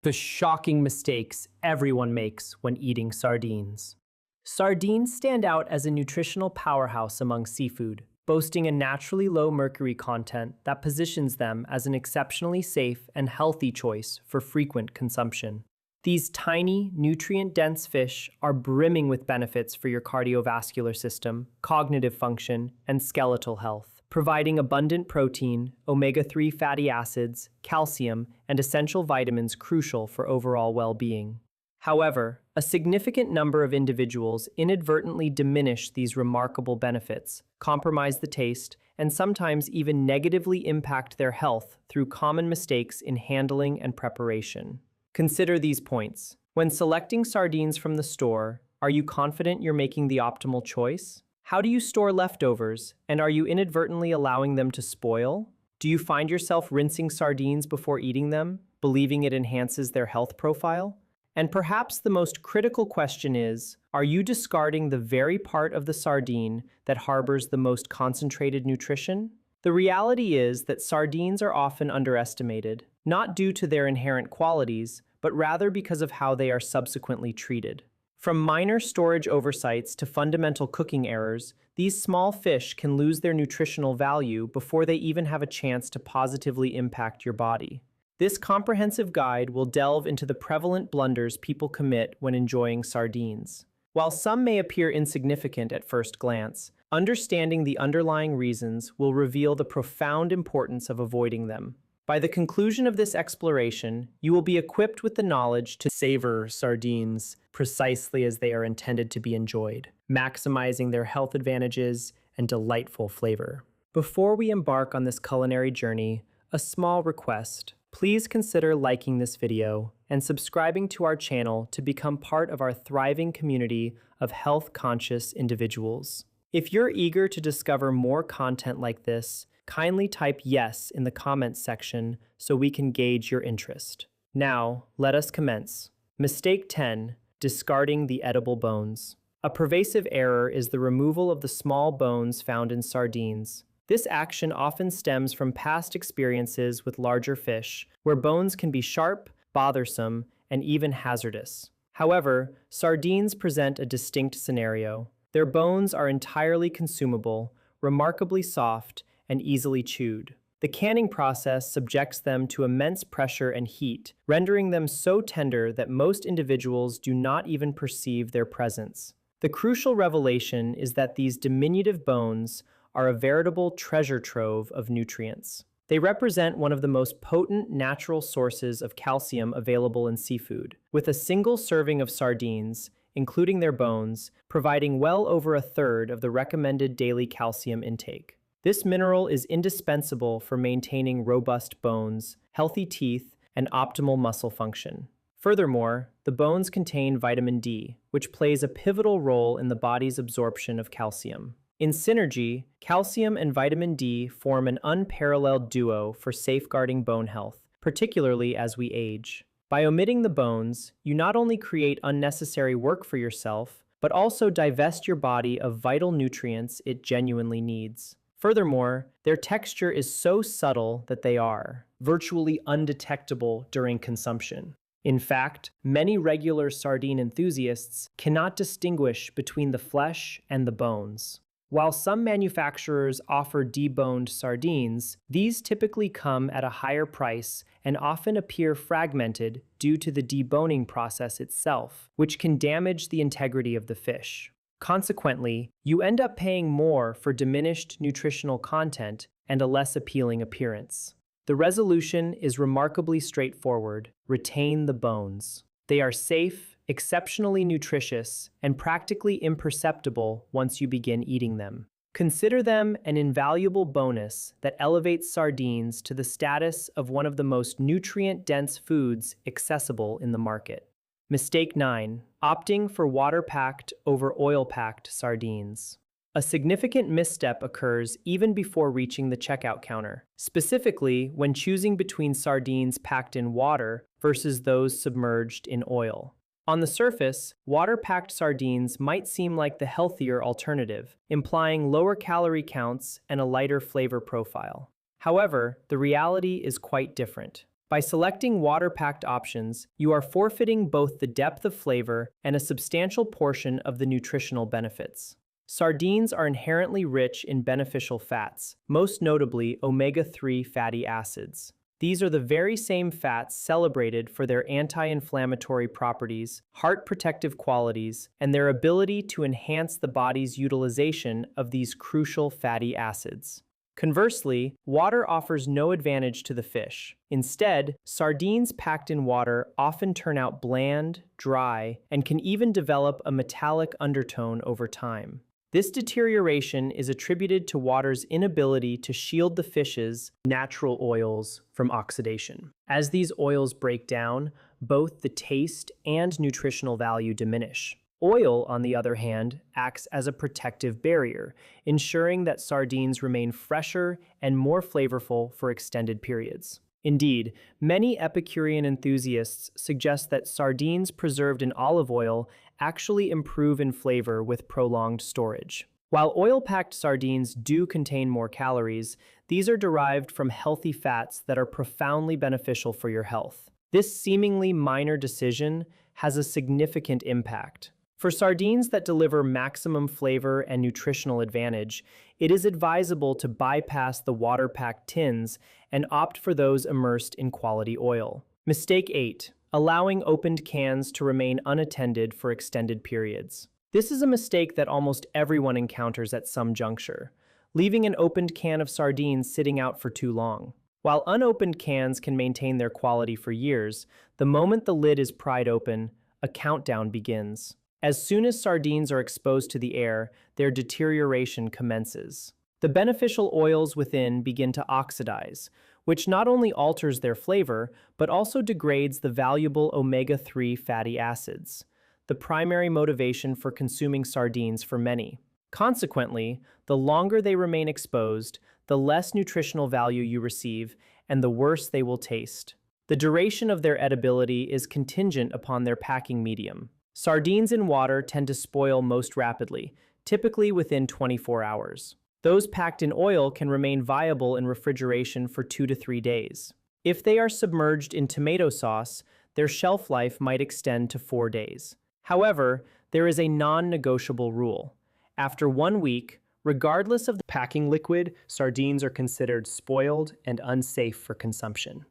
The shocking mistakes everyone makes when eating sardines. Sardines stand out as a nutritional powerhouse among seafood, boasting a naturally low mercury content that positions them as an exceptionally safe and healthy choice for frequent consumption. These tiny, nutrient-dense fish are brimming with benefits for your cardiovascular system, cognitive function, and skeletal health, providing abundant protein, omega-3 fatty acids, calcium, and essential vitamins crucial for overall well-being. However, a significant number of individuals inadvertently diminish these remarkable benefits, compromise the taste, and sometimes even negatively impact their health through common mistakes in handling and preparation. Consider these points. When selecting sardines from the store, are you confident you're making the optimal choice? How do you store leftovers, and are you inadvertently allowing them to spoil? Do you find yourself rinsing sardines before eating them, believing it enhances their health profile? And perhaps the most critical question is, are you discarding the very part of the sardine that harbors the most concentrated nutrition? The reality is that sardines are often underestimated, not due to their inherent qualities, but rather because of how they are subsequently treated. From minor storage oversights to fundamental cooking errors, these small fish can lose their nutritional value before they even have a chance to positively impact your body. This comprehensive guide will delve into the prevalent blunders people commit when enjoying sardines. While some may appear insignificant at first glance, understanding the underlying reasons will reveal the profound importance of avoiding them. By the conclusion of this exploration, you will be equipped with the knowledge to savor sardines precisely as they are intended to be enjoyed, maximizing their health advantages and delightful flavor. Before we embark on this culinary journey, a small request. Please consider liking this video and subscribing to our channel to become part of our thriving community of health-conscious individuals. If you're eager to discover more content like this, kindly type yes in the comments section so we can gauge your interest. Now, let us commence. Mistake 10. Discarding the edible bones. A pervasive error is the removal of the small bones found in sardines. This action often stems from past experiences with larger fish, where bones can be sharp, bothersome, and even hazardous. However, sardines present a distinct scenario. Their bones are entirely consumable, remarkably soft, and easily chewed. The canning process subjects them to immense pressure and heat, rendering them so tender that most individuals do not even perceive their presence. The crucial revelation is that these diminutive bones are a veritable treasure trove of nutrients. They represent one of the most potent natural sources of calcium available in seafood, with a single serving of sardines, including their bones, providing well over a third of the recommended daily calcium intake. This mineral is indispensable for maintaining robust bones, healthy teeth, and optimal muscle function. Furthermore, the bones contain vitamin D, which plays a pivotal role in the body's absorption of calcium. In synergy, calcium and vitamin D form an unparalleled duo for safeguarding bone health, particularly as we age. By omitting the bones, you not only create unnecessary work for yourself, but also divest your body of vital nutrients it genuinely needs. Furthermore, their texture is so subtle that they are virtually undetectable during consumption. In fact, many regular sardine enthusiasts cannot distinguish between the flesh and the bones. While some manufacturers offer deboned sardines, these typically come at a higher price and often appear fragmented due to the deboning process itself, which can damage the integrity of the fish. Consequently, you end up paying more for diminished nutritional content and a less appealing appearance. The resolution is remarkably straightforward. Retain the bones. They are safe, exceptionally nutritious, and practically imperceptible once you begin eating them. Consider them an invaluable bonus that elevates sardines to the status of one of the most nutrient-dense foods accessible in the market. Mistake 9. Opting for water-packed over oil-packed sardines. A significant misstep occurs even before reaching the checkout counter, specifically when choosing between sardines packed in water versus those submerged in oil. On the surface, water-packed sardines might seem like the healthier alternative, implying lower calorie counts and a lighter flavor profile. However, the reality is quite different. By selecting water-packed options, you are forfeiting both the depth of flavor and a substantial portion of the nutritional benefits. Sardines are inherently rich in beneficial fats, most notably omega-3 fatty acids. These are the very same fats celebrated for their anti-inflammatory properties, heart protective qualities, and their ability to enhance the body's utilization of these crucial fatty acids. Conversely, water offers no advantage to the fish. Instead, sardines packed in water often turn out bland, dry, and can even develop a metallic undertone over time. This deterioration is attributed to water's inability to shield the fish's natural oils from oxidation. As these oils break down, both the taste and nutritional value diminish. Oil, on the other hand, acts as a protective barrier, ensuring that sardines remain fresher and more flavorful for extended periods. Indeed, many Epicurean enthusiasts suggest that sardines preserved in olive oil actually improve in flavor with prolonged storage. While oil-packed sardines do contain more calories, these are derived from healthy fats that are profoundly beneficial for your health. This seemingly minor decision has a significant impact. For sardines that deliver maximum flavor and nutritional advantage, it is advisable to bypass the water-packed tins and opt for those immersed in quality oil. Mistake 8. Allowing opened cans to remain unattended for extended periods. This is a mistake that almost everyone encounters at some juncture, leaving an opened can of sardines sitting out for too long. While unopened cans can maintain their quality for years, the moment the lid is pried open, a countdown begins. As soon as sardines are exposed to the air, their deterioration commences. The beneficial oils within begin to oxidize, which not only alters their flavor, but also degrades the valuable omega-3 fatty acids, the primary motivation for consuming sardines for many. Consequently, the longer they remain exposed, the less nutritional value you receive, and the worse they will taste. The duration of their edibility is contingent upon their packing medium. Sardines in water tend to spoil most rapidly, typically within 24 hours. Those packed in oil can remain viable in refrigeration for 2 to 3 days. If they are submerged in tomato sauce, their shelf life might extend to 4 days. However, there is a non-negotiable rule. After 1 week, regardless of the packing liquid, sardines are considered spoiled and unsafe for consumption.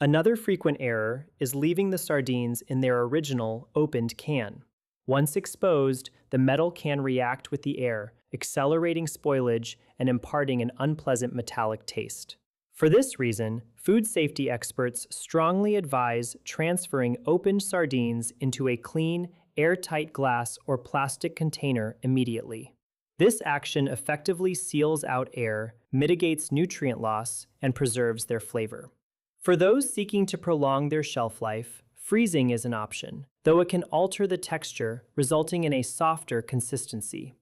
Another frequent error is leaving the sardines in their original, opened can. Once exposed, the metal can react with the air, accelerating spoilage and imparting an unpleasant metallic taste. For this reason, food safety experts strongly advise transferring opened sardines into a clean, airtight glass or plastic container immediately. This action effectively seals out air, mitigates nutrient loss, and preserves their flavor. For those seeking to prolong their shelf life, freezing is an option, though it can alter the texture, resulting in a softer consistency.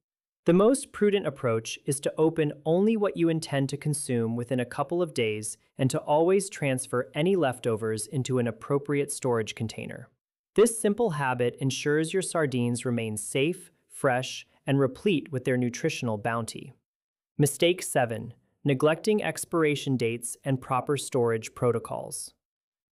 The most prudent approach is to open only what you intend to consume within a couple of days and to always transfer any leftovers into an appropriate storage container. This simple habit ensures your sardines remain safe, fresh, and replete with their nutritional bounty. Mistake 7. Neglecting expiration dates and proper storage protocols.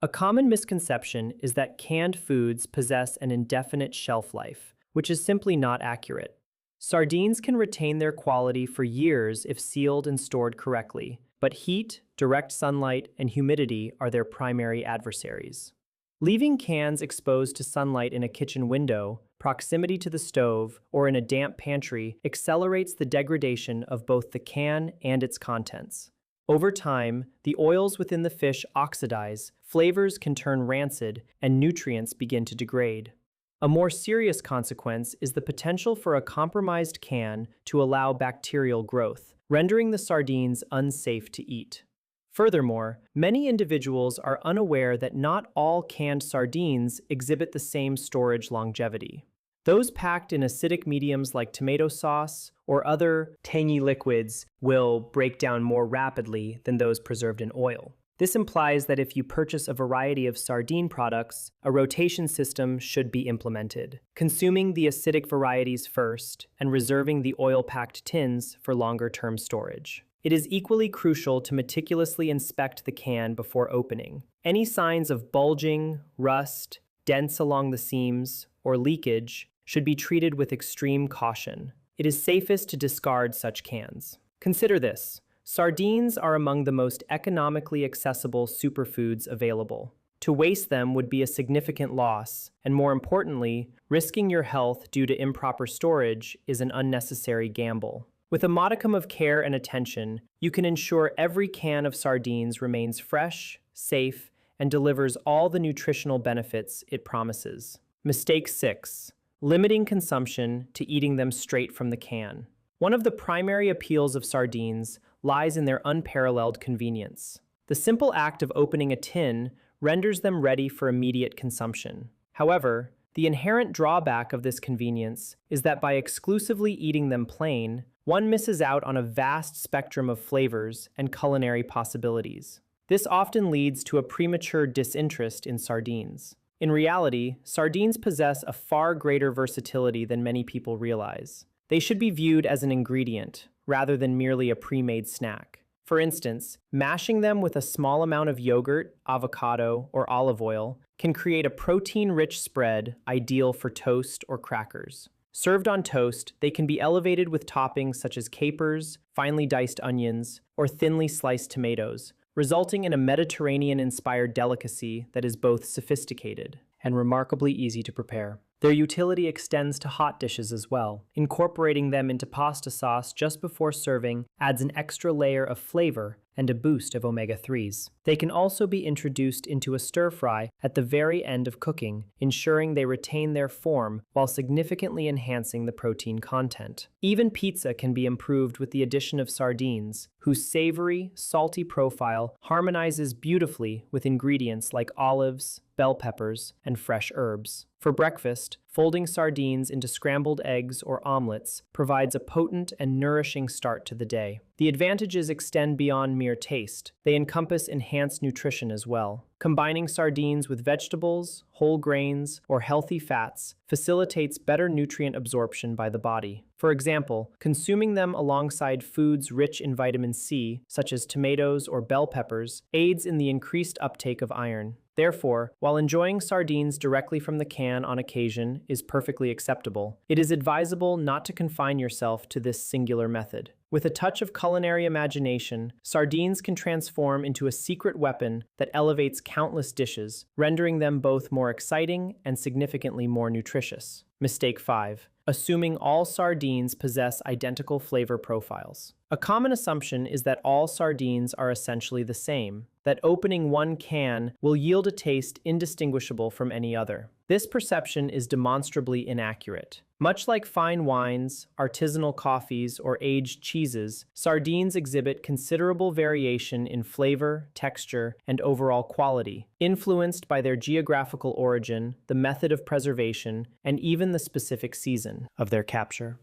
A common misconception is that canned foods possess an indefinite shelf life, which is simply not accurate. Sardines can retain their quality for years if sealed and stored correctly, but heat, direct sunlight, and humidity are their primary adversaries. Leaving cans exposed to sunlight in a kitchen window, proximity to the stove, or in a damp pantry accelerates the degradation of both the can and its contents. Over time, the oils within the fish oxidize, flavors can turn rancid, and nutrients begin to degrade. A more serious consequence is the potential for a compromised can to allow bacterial growth, rendering the sardines unsafe to eat. Furthermore, many individuals are unaware that not all canned sardines exhibit the same storage longevity. Those packed in acidic mediums like tomato sauce or other tangy liquids will break down more rapidly than those preserved in oil. This implies that if you purchase a variety of sardine products, a rotation system should be implemented, consuming the acidic varieties first and reserving the oil-packed tins for longer-term storage. It is equally crucial to meticulously inspect the can before opening. Any signs of bulging, rust, dents along the seams, or leakage should be treated with extreme caution. It is safest to discard such cans. Consider this. Sardines are among the most economically accessible superfoods available. To waste them would be a significant loss, and more importantly, risking your health due to improper storage is an unnecessary gamble. With a modicum of care and attention, you can ensure every can of sardines remains fresh, safe, and delivers all the nutritional benefits it promises. Mistake 6. Limiting consumption to eating them straight from the can. One of the primary appeals of sardines lies in their unparalleled convenience. The simple act of opening a tin renders them ready for immediate consumption. However, the inherent drawback of this convenience is that by exclusively eating them plain, one misses out on a vast spectrum of flavors and culinary possibilities. This often leads to a premature disinterest in sardines. In reality, sardines possess a far greater versatility than many people realize. They should be viewed as an ingredient, rather than merely a pre-made snack. For instance, mashing them with a small amount of yogurt, avocado, or olive oil can create a protein-rich spread ideal for toast or crackers. Served on toast, they can be elevated with toppings such as capers, finely diced onions, or thinly sliced tomatoes, resulting in a Mediterranean-inspired delicacy that is both sophisticated and remarkably easy to prepare. Their utility extends to hot dishes as well. Incorporating them into pasta sauce just before serving adds an extra layer of flavor and a boost of omega-3s. They can also be introduced into a stir-fry at the very end of cooking, ensuring they retain their form while significantly enhancing the protein content. Even pizza can be improved with the addition of sardines, whose savory, salty profile harmonizes beautifully with ingredients like olives, bell peppers, and fresh herbs. For breakfast, folding sardines into scrambled eggs or omelets provides a potent and nourishing start to the day. The advantages extend beyond mere taste. They encompass enhanced nutrition as well. Combining sardines with vegetables, whole grains, or healthy fats facilitates better nutrient absorption by the body. For example, consuming them alongside foods rich in vitamin C, such as tomatoes or bell peppers, aids in the increased uptake of iron. Therefore, while enjoying sardines directly from the can on occasion is perfectly acceptable, it is advisable not to confine yourself to this singular method. With a touch of culinary imagination, sardines can transform into a secret weapon that elevates countless dishes, rendering them both more exciting and significantly more nutritious. Mistake 5. Assuming all sardines possess identical flavor profiles. A common assumption is that all sardines are essentially the same, that opening one can will yield a taste indistinguishable from any other. This perception is demonstrably inaccurate. Much like fine wines, artisanal coffees, or aged cheeses, sardines exhibit considerable variation in flavor, texture, and overall quality, influenced by their geographical origin, the method of preservation, and even the specific season of their capture.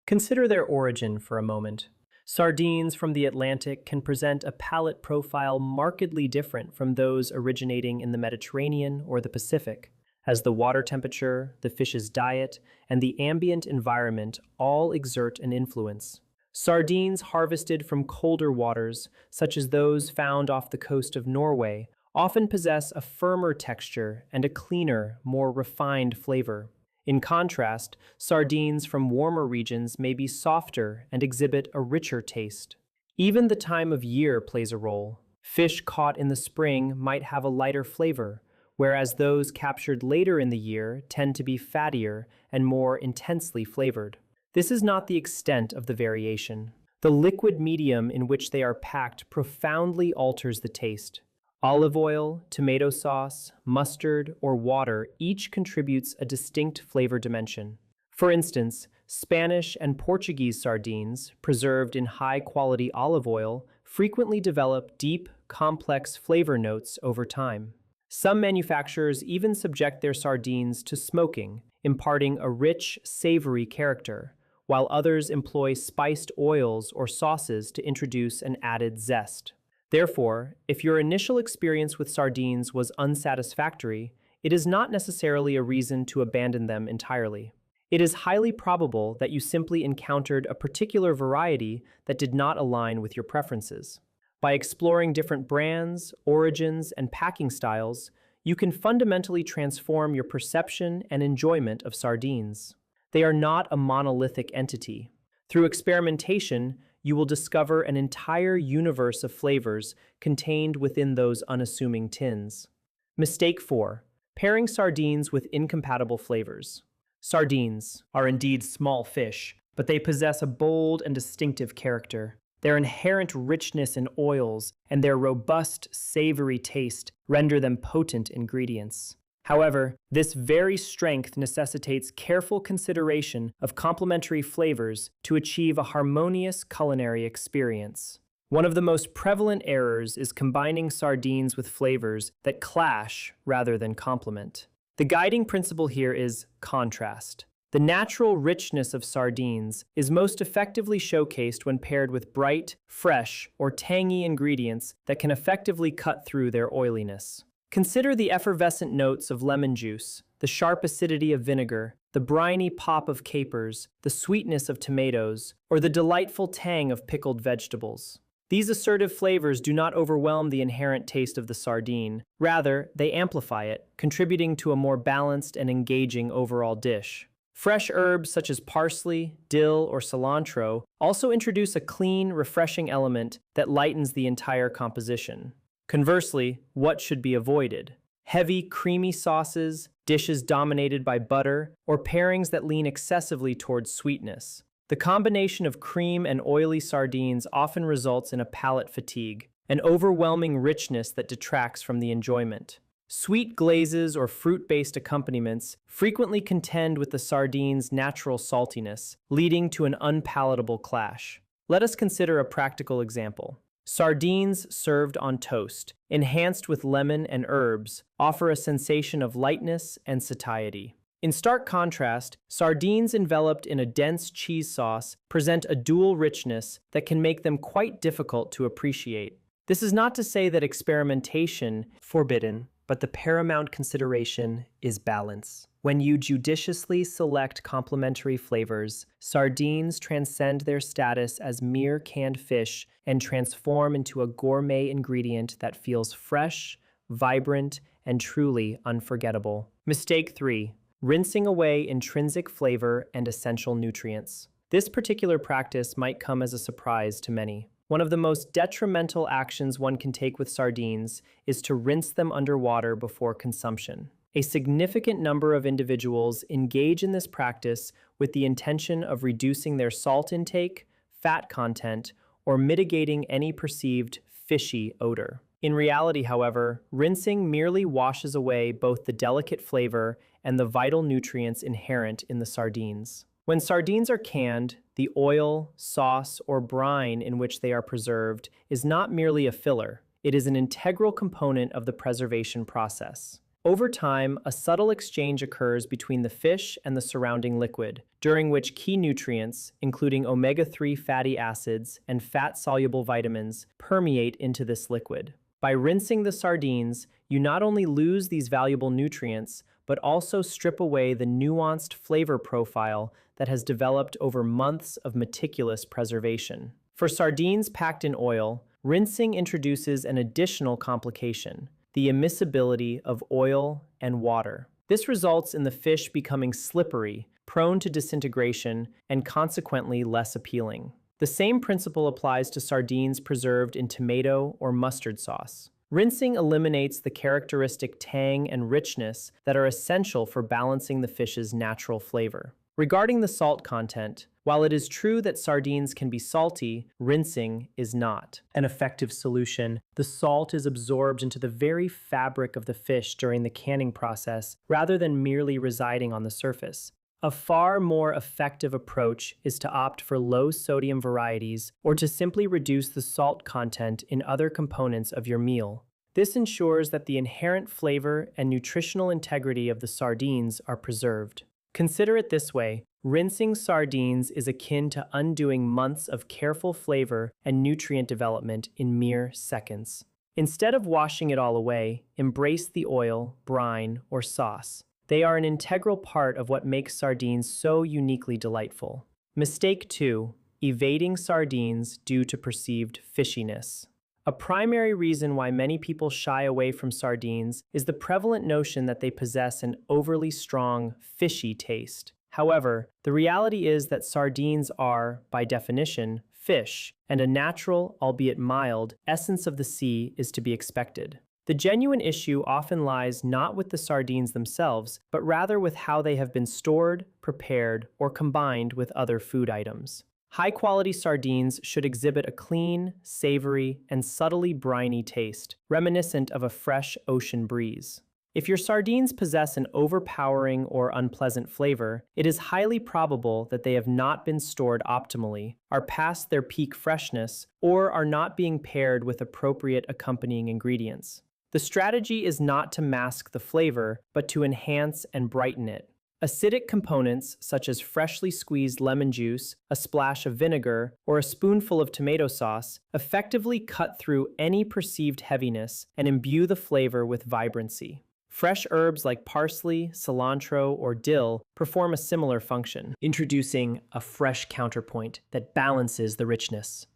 Consider their origin for a moment. Sardines from the Atlantic can present a palate profile markedly different from those originating in the Mediterranean or the Pacific, as the water temperature, the fish's diet, and the ambient environment all exert an influence. Sardines harvested from colder waters, such as those found off the coast of Norway, often possess a firmer texture and a cleaner, more refined flavor. In contrast, sardines from warmer regions may be softer and exhibit a richer taste. Even the time of year plays a role. Fish caught in the spring might have a lighter flavor, whereas those captured later in the year tend to be fattier and more intensely flavored. This is not the extent of the variation. The liquid medium in which they are packed profoundly alters the taste. Olive oil, tomato sauce, mustard, or water each contributes a distinct flavor dimension. For instance, Spanish and Portuguese sardines, preserved in high-quality olive oil, frequently develop deep, complex flavor notes over time. Some manufacturers even subject their sardines to smoking, imparting a rich, savory character, while others employ spiced oils or sauces to introduce an added zest. Therefore, if your initial experience with sardines was unsatisfactory, it is not necessarily a reason to abandon them entirely. It is highly probable that you simply encountered a particular variety that did not align with your preferences. By exploring different brands, origins, and packing styles, you can fundamentally transform your perception and enjoyment of sardines. They are not a monolithic entity. Through experimentation, you will discover an entire universe of flavors contained within those unassuming tins. Mistake 4. Pairing sardines with incompatible flavors. Sardines are indeed small fish, but they possess a bold and distinctive character. Their inherent richness in oils and their robust, savory taste render them potent ingredients. However, this very strength necessitates careful consideration of complementary flavors to achieve a harmonious culinary experience. One of the most prevalent errors is combining sardines with flavors that clash rather than complement. The guiding principle here is contrast. The natural richness of sardines is most effectively showcased when paired with bright, fresh, or tangy ingredients that can effectively cut through their oiliness. Consider the effervescent notes of lemon juice, the sharp acidity of vinegar, the briny pop of capers, the sweetness of tomatoes, or the delightful tang of pickled vegetables. These assertive flavors do not overwhelm the inherent taste of the sardine. Rather, they amplify it, contributing to a more balanced and engaging overall dish. Fresh herbs such as parsley, dill, or cilantro also introduce a clean, refreshing element that lightens the entire composition. Conversely, what should be avoided? Heavy, creamy sauces, dishes dominated by butter, or pairings that lean excessively towards sweetness. The combination of cream and oily sardines often results in a palate fatigue, an overwhelming richness that detracts from the enjoyment. Sweet glazes or fruit-based accompaniments frequently contend with the sardine's natural saltiness, leading to an unpalatable clash. Let us consider a practical example. Sardines served on toast, enhanced with lemon and herbs, offer a sensation of lightness and satiety. In stark contrast, sardines enveloped in a dense cheese sauce present a dual richness that can make them quite difficult to appreciate. This is not to say that experimentation is forbidden, but the paramount consideration is balance. When you judiciously select complementary flavors, sardines transcend their status as mere canned fish and transform into a gourmet ingredient that feels fresh, vibrant, and truly unforgettable. Mistake 3. Rinsing away intrinsic flavor and essential nutrients. This particular practice might come as a surprise to many. One of the most detrimental actions one can take with sardines is to rinse them underwater before consumption. A significant number of individuals engage in this practice with the intention of reducing their salt intake, fat content, or mitigating any perceived fishy odor. In reality, however, rinsing merely washes away both the delicate flavor and the vital nutrients inherent in the sardines. When sardines are canned, the oil, sauce, or brine in which they are preserved is not merely a filler, it is an integral component of the preservation process. Over time, a subtle exchange occurs between the fish and the surrounding liquid, during which key nutrients, including omega-3 fatty acids and fat-soluble vitamins, permeate into this liquid. By rinsing the sardines, you not only lose these valuable nutrients, but also strip away the nuanced flavor profile that has developed over months of meticulous preservation. For sardines packed in oil, rinsing introduces an additional complication: the immiscibility of oil and water. This results in the fish becoming slippery, prone to disintegration, and consequently less appealing. The same principle applies to sardines preserved in tomato or mustard sauce. Rinsing eliminates the characteristic tang and richness that are essential for balancing the fish's natural flavor. Regarding the salt content, while it is true that sardines can be salty, rinsing is not an effective solution. The salt is absorbed into the very fabric of the fish during the canning process, rather than merely residing on the surface. A far more effective approach is to opt for low-sodium varieties or to simply reduce the salt content in other components of your meal. This ensures that the inherent flavor and nutritional integrity of the sardines are preserved. Consider it this way: rinsing sardines is akin to undoing months of careful flavor and nutrient development in mere seconds. Instead of washing it all away, embrace the oil, brine, or sauce. They are an integral part of what makes sardines so uniquely delightful. Mistake 2. Evading sardines due to perceived fishiness. A primary reason why many people shy away from sardines is the prevalent notion that they possess an overly strong, fishy taste. However, the reality is that sardines are, by definition, fish, and a natural, albeit mild, essence of the sea is to be expected. The genuine issue often lies not with the sardines themselves, but rather with how they have been stored, prepared, or combined with other food items. High-quality sardines should exhibit a clean, savory, and subtly briny taste, reminiscent of a fresh ocean breeze. If your sardines possess an overpowering or unpleasant flavor, it is highly probable that they have not been stored optimally, are past their peak freshness, or are not being paired with appropriate accompanying ingredients. The strategy is not to mask the flavor, but to enhance and brighten it. Acidic components, such as freshly squeezed lemon juice, a splash of vinegar, or a spoonful of tomato sauce, effectively cut through any perceived heaviness and imbue the flavor with vibrancy. Fresh herbs like parsley, cilantro, or dill perform a similar function, introducing a fresh counterpoint that balances the richness.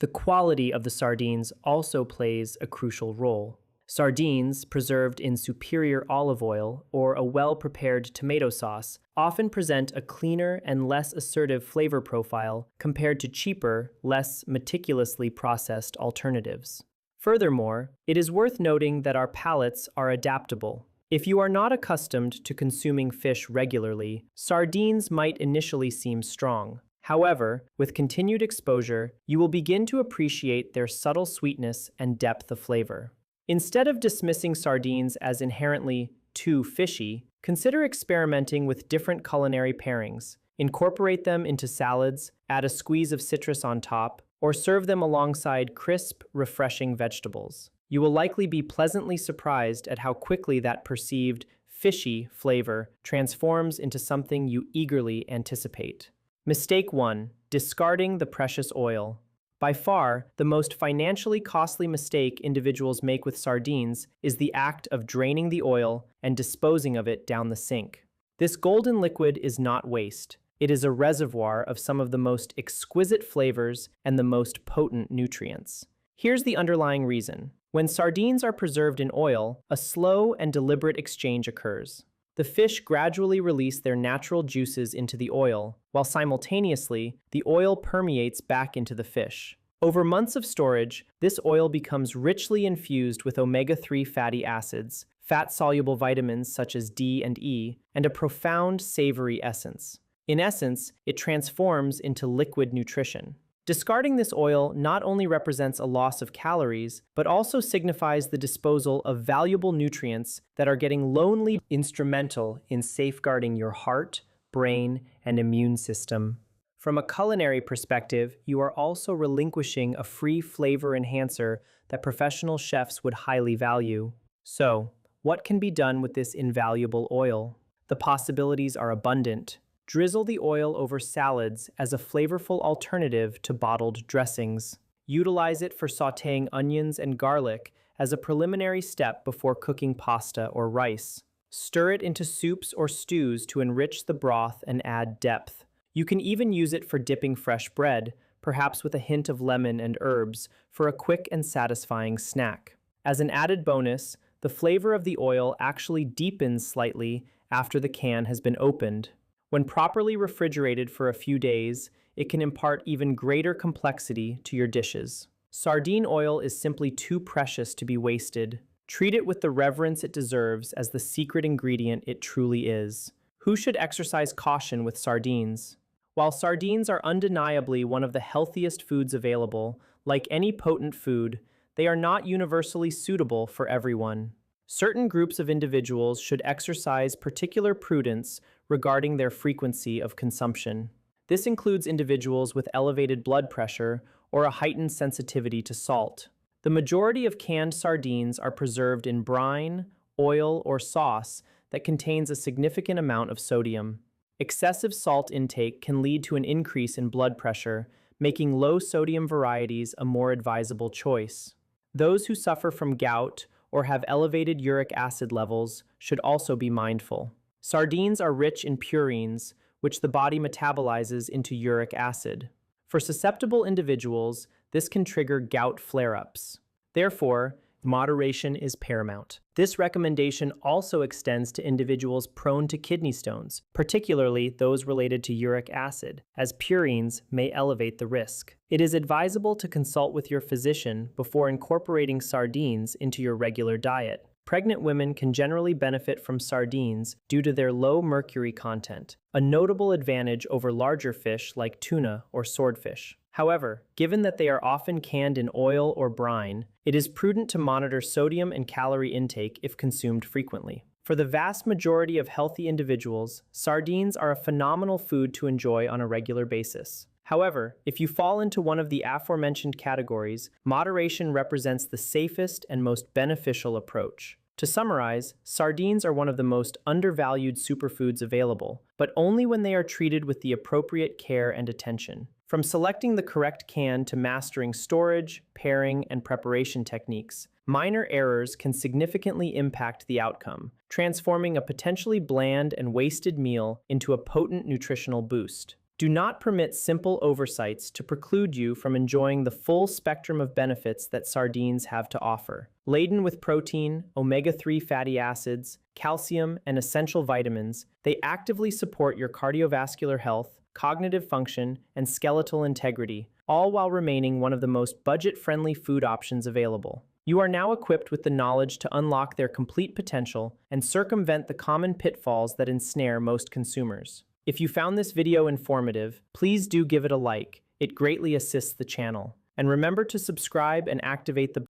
The quality of the sardines also plays a crucial role. Sardines, preserved in superior olive oil or a well-prepared tomato sauce, often present a cleaner and less assertive flavor profile compared to cheaper, less meticulously processed alternatives. Furthermore, it is worth noting that our palates are adaptable. If you are not accustomed to consuming fish regularly, sardines might initially seem strong. However, with continued exposure, you will begin to appreciate their subtle sweetness and depth of flavor. Instead of dismissing sardines as inherently too fishy, consider experimenting with different culinary pairings. Incorporate them into salads, add a squeeze of citrus on top, or serve them alongside crisp, refreshing vegetables. You will likely be pleasantly surprised at how quickly that perceived fishy flavor transforms into something you eagerly anticipate. Mistake 1. Discarding the precious oil. By far, the most financially costly mistake individuals make with sardines is the act of draining the oil and disposing of it down the sink. This golden liquid is not waste. It is a reservoir of some of the most exquisite flavors and the most potent nutrients. Here's the underlying reason. When sardines are preserved in oil, a slow and deliberate exchange occurs. The fish gradually release their natural juices into the oil, while simultaneously, the oil permeates back into the fish. Over months of storage, this oil becomes richly infused with omega-3 fatty acids, fat-soluble vitamins such as D and E, and a profound savory essence. In essence, it transforms into liquid nutrition. Discarding this oil not only represents a loss of calories, but also signifies the disposal of valuable nutrients that are getting lonely instrumental in safeguarding your heart, brain, and immune system. From a culinary perspective, you are also relinquishing a free flavor enhancer that professional chefs would highly value. So, what can be done with this invaluable oil? The possibilities are abundant. Drizzle the oil over salads as a flavorful alternative to bottled dressings. Utilize it for sautéing onions and garlic as a preliminary step before cooking pasta or rice. Stir it into soups or stews to enrich the broth and add depth. You can even use it for dipping fresh bread, perhaps with a hint of lemon and herbs, for a quick and satisfying snack. As an added bonus, the flavor of the oil actually deepens slightly after the can has been opened. When properly refrigerated for a few days, it can impart even greater complexity to your dishes. Sardine oil is simply too precious to be wasted. Treat it with the reverence it deserves as the secret ingredient it truly is. Who should exercise caution with sardines? While sardines are undeniably one of the healthiest foods available, like any potent food, they are not universally suitable for everyone. Certain groups of individuals should exercise particular prudence regarding their frequency of consumption. This includes individuals with elevated blood pressure or a heightened sensitivity to salt. The majority of canned sardines are preserved in brine, oil, or sauce that contains a significant amount of sodium. Excessive salt intake can lead to an increase in blood pressure, making low-sodium varieties a more advisable choice. Those who suffer from gout or have elevated uric acid levels should also be mindful. Sardines are rich in purines, which the body metabolizes into uric acid. For susceptible individuals, this can trigger gout flare-ups. Therefore, moderation is paramount. This recommendation also extends to individuals prone to kidney stones, particularly those related to uric acid, as purines may elevate the risk. It is advisable to consult with your physician before incorporating sardines into your regular diet. Pregnant women can generally benefit from sardines due to their low mercury content, a notable advantage over larger fish like tuna or swordfish. However, given that they are often canned in oil or brine, it is prudent to monitor sodium and calorie intake if consumed frequently. For the vast majority of healthy individuals, sardines are a phenomenal food to enjoy on a regular basis. However, if you fall into one of the aforementioned categories, moderation represents the safest and most beneficial approach. To summarize, sardines are one of the most undervalued superfoods available, but only when they are treated with the appropriate care and attention. From selecting the correct can to mastering storage, pairing, and preparation techniques, minor errors can significantly impact the outcome, transforming a potentially bland and wasted meal into a potent nutritional boost. Do not permit simple oversights to preclude you from enjoying the full spectrum of benefits that sardines have to offer. Laden with protein, omega-3 fatty acids, calcium, and essential vitamins, they actively support your cardiovascular health, cognitive function, and skeletal integrity, all while remaining one of the most budget-friendly food options available. You are now equipped with the knowledge to unlock their complete potential and circumvent the common pitfalls that ensnare most consumers. If you found this video informative, please do give it a like. It greatly assists the channel. And remember to subscribe and activate the